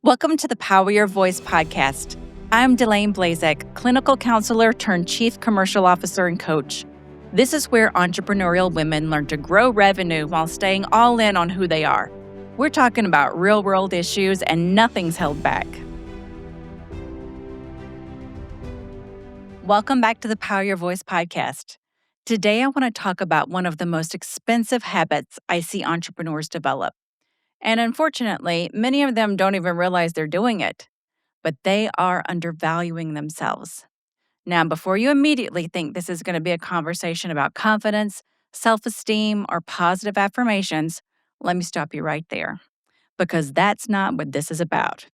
Welcome to the Power Your Voice podcast. I'm Delane Blazek, clinical counselor turned chief commercial officer and coach. This is where entrepreneurial women learn to grow revenue while staying all in on who they are. We're talking about real-world issues and nothing's held back. Welcome back to the Power Your Voice podcast. Today, I want to talk about one of the most expensive habits I see entrepreneurs develop. And unfortunately, many of them don't even realize they're doing it, but they are undervaluing themselves. Now, before you immediately think this is going to be a conversation about confidence, self-esteem, or positive affirmations, let me stop you right there, because that's not what this is about.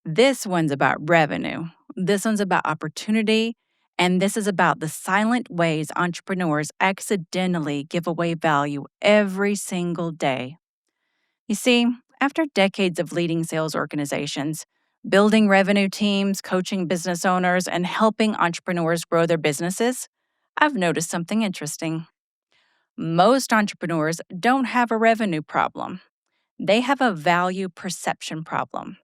This one's about revenue. This one's about opportunity. And this is about the silent ways entrepreneurs accidentally give away value every single day. You see, after decades of leading sales organizations, building revenue teams, coaching business owners, and helping entrepreneurs grow their businesses, I've noticed something interesting. Most entrepreneurs don't have a revenue problem. They have a value perception problem.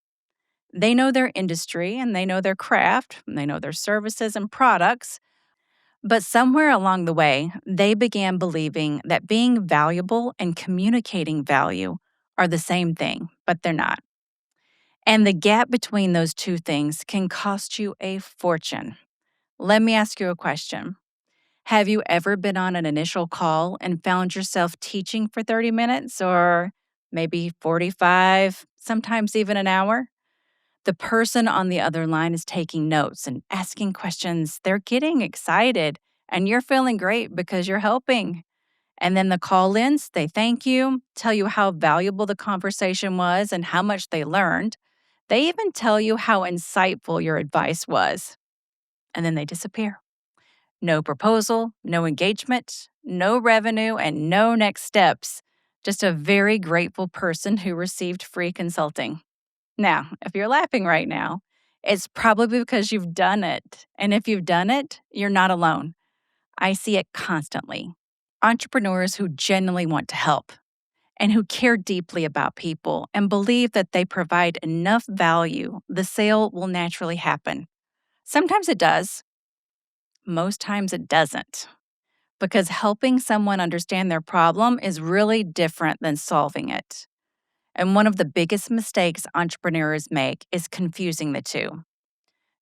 They know their industry and they know their craft, and they know their services and products, but somewhere along the way, they began believing that being valuable and communicating value are the same thing, but they're not. And the gap between those two things can cost you a fortune. Let me ask you a question. Have you ever been on an initial call and found yourself teaching for 30 minutes or maybe 45, sometimes even an hour? The person on the other line is taking notes and asking questions. They're getting excited, and you're feeling great because you're helping. And then the call-ins, they thank you, tell you how valuable the conversation was and how much they learned. They even tell you how insightful your advice was. And then they disappear. No proposal, no engagement, no revenue, and no next steps. Just a very grateful person who received free consulting. Now, if you're laughing right now, it's probably because you've done it. And if you've done it, you're not alone. I see it constantly. Entrepreneurs who genuinely want to help and who care deeply about people and believe that they provide enough value, the sale will naturally happen. Sometimes it does. Most times it doesn't. Because helping someone understand their problem is really different than solving it. And one of the biggest mistakes entrepreneurs make is confusing the two.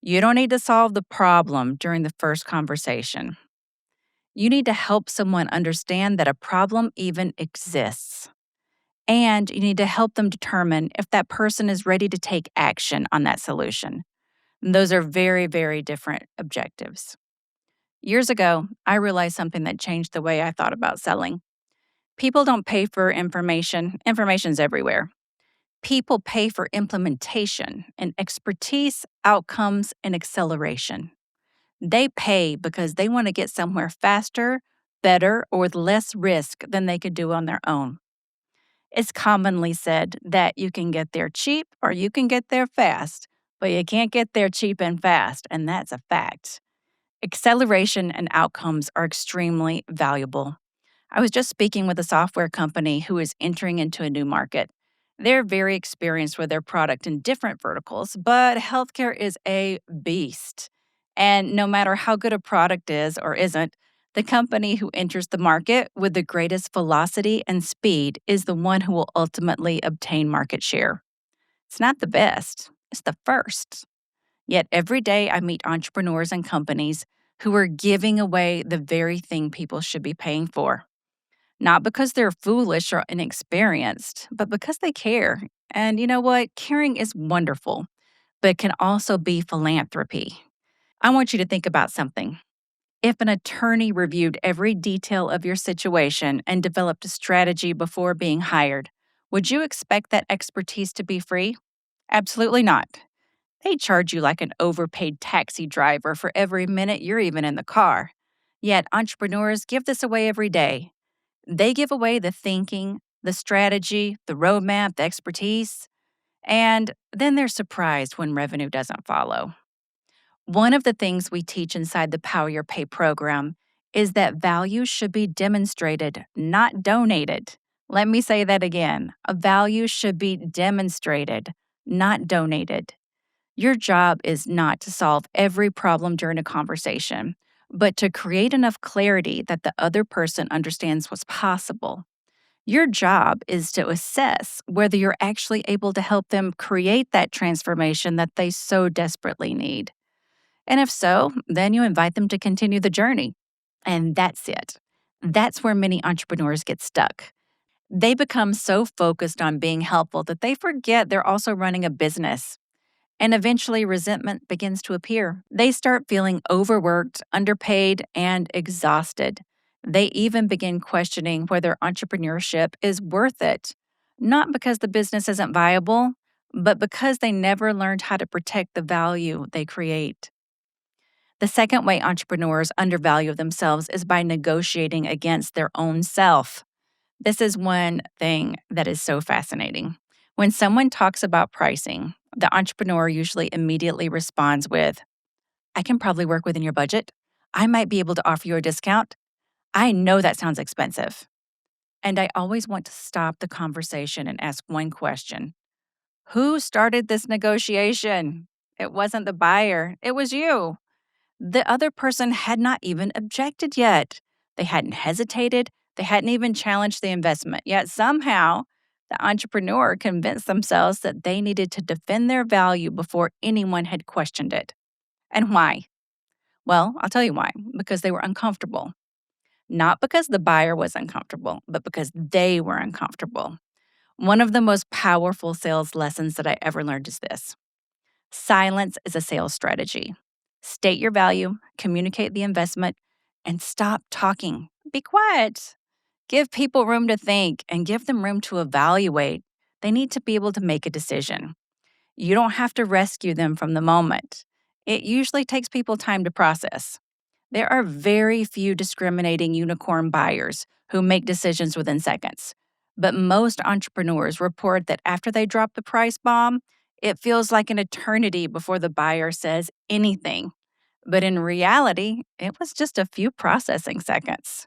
You don't need to solve the problem during the first conversation. You need to help someone understand that a problem even exists. And you need to help them determine if that person is ready to take action on that solution. And those are very, very different objectives. Years ago, I realized something that changed the way I thought about selling. People don't pay for information. Information's everywhere. People pay for implementation and expertise, outcomes, and acceleration. They pay because they want to get somewhere faster, better, or with less risk than they could do on their own. It's commonly said that you can get there cheap or you can get there fast, but you can't get there cheap and fast, and that's a fact. Acceleration and outcomes are extremely valuable. I was just speaking with a software company who is entering into a new market. They're very experienced with their product in different verticals, but healthcare is a beast. And no matter how good a product is or isn't, the company who enters the market with the greatest velocity and speed is the one who will ultimately obtain market share. It's not the best, it's the first. Yet every day I meet entrepreneurs and companies who are giving away the very thing people should be paying for. Not because they're foolish or inexperienced, but because they care. And you know what? Caring is wonderful, but it can also be philanthropy. I want you to think about something. If an attorney reviewed every detail of your situation and developed a strategy before being hired, would you expect that expertise to be free? Absolutely not. They charge you like an overpaid taxi driver for every minute you're even in the car. Yet entrepreneurs give this away every day. They give away the thinking, the strategy, the roadmap, the expertise, and then they're surprised when revenue doesn't follow. One of the things we teach inside the Power Your Pay program is that value should be demonstrated, not donated. Let me say that again. A value should be demonstrated, not donated. Your job is not to solve every problem during a conversation, but to create enough clarity that the other person understands what's possible. Your job is to assess whether you're actually able to help them create that transformation that they so desperately need. And if so, then you invite them to continue the journey. And that's it. That's where many entrepreneurs get stuck. They become so focused on being helpful that they forget they're also running a business. And eventually, resentment begins to appear. They start feeling overworked, underpaid, and exhausted. They even begin questioning whether entrepreneurship is worth it, not because the business isn't viable, but because they never learned how to protect the value they create. The second way entrepreneurs undervalue themselves is by negotiating against their own self. This is one thing that is so fascinating. When someone talks about pricing, the entrepreneur usually immediately responds with, I can probably work within your budget. I might be able to offer you a discount. I know that sounds expensive. And I always want to stop the conversation and ask one question. Who started this negotiation? It wasn't the buyer, it was you. The other person had not even objected yet. They hadn't hesitated. They hadn't even challenged the investment. Yet somehow, the entrepreneur convinced themselves that they needed to defend their value before anyone had questioned it. And why? Well, I'll tell you why. Because they were uncomfortable. Not because the buyer was uncomfortable, but because they were uncomfortable. One of the most powerful sales lessons that I ever learned is this. Silence is a sales strategy. State your value, communicate the investment, and stop talking. Be quiet. Give people room to think and give them room to evaluate. They need to be able to make a decision. You don't have to rescue them from the moment. It usually takes people time to process. There are very few discriminating unicorn buyers who make decisions within seconds. But most entrepreneurs report that after they drop the price bomb, it feels like an eternity before the buyer says anything. But in reality, it was just a few processing seconds.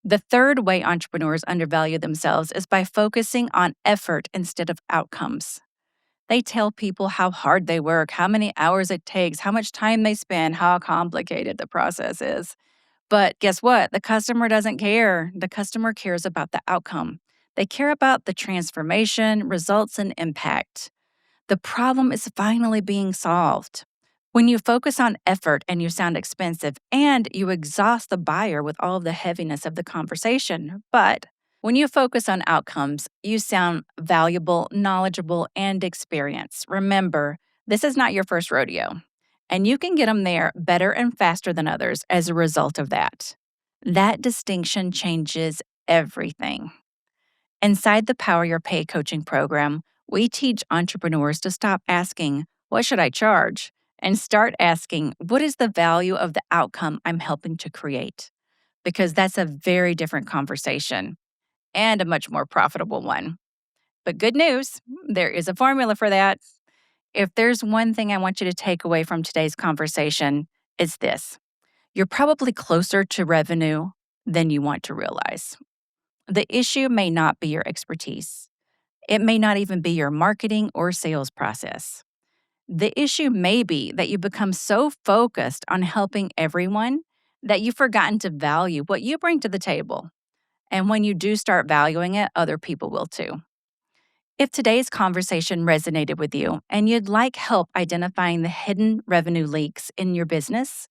The third way entrepreneurs undervalue themselves is by focusing on effort instead of outcomes. They tell people how hard they work, how many hours it takes, how much time they spend, how complicated the process is. But guess what? The customer doesn't care. The customer cares about the outcome. They care about the transformation, results, and impact. The problem is finally being solved. When you focus on effort and you sound expensive and you exhaust the buyer with all of the heaviness of the conversation, but when you focus on outcomes, you sound valuable, knowledgeable, and experienced. Remember, this is not your first rodeo, and you can get them there better and faster than others as a result of that. That distinction changes everything. Inside the Power Your Pay coaching program, we teach entrepreneurs to stop asking, what should I charge? And start asking, what is the value of the outcome I'm helping to create? Because that's a very different conversation and a much more profitable one. But good news, there is a formula for that. If there's one thing I want you to take away from today's conversation, it's this. You're probably closer to revenue than you want to realize. The issue may not be your expertise. It may not even be your marketing or sales process. The issue may be that you become so focused on helping everyone that you've forgotten to value what you bring to the table. And when you do start valuing it, other people will too. If today's conversation resonated with you and you'd like help identifying the hidden revenue leaks in your business,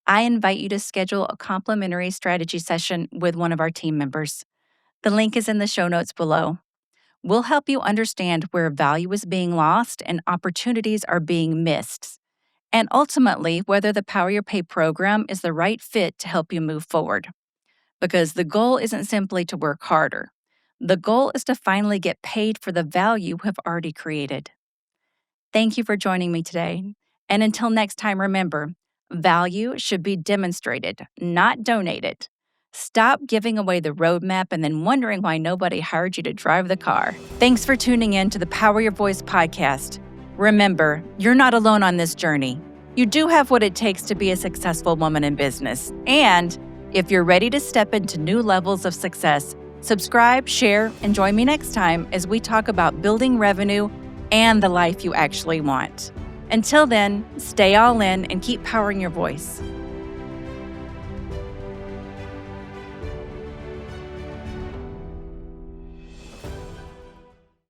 I invite you to schedule a complimentary strategy session with one of our team members. The link is in the show notes below. We'll help you understand where value is being lost and opportunities are being missed, and ultimately whether the Power Your Pay program is the right fit to help you move forward. Because the goal isn't simply to work harder. The goal is to finally get paid for the value you have already created. Thank you for joining me today. And until next time, remember, value should be demonstrated, not donated. Stop giving away the roadmap and then wondering why nobody hired you to drive the car. Thanks for tuning in to the Power Your Voice podcast. Remember, you're not alone on this journey. You do have what it takes to be a successful woman in business. And if you're ready to step into new levels of success, subscribe, share, and join me next time as we talk about building revenue and the life you actually want. Until then, stay all in and keep powering your voice.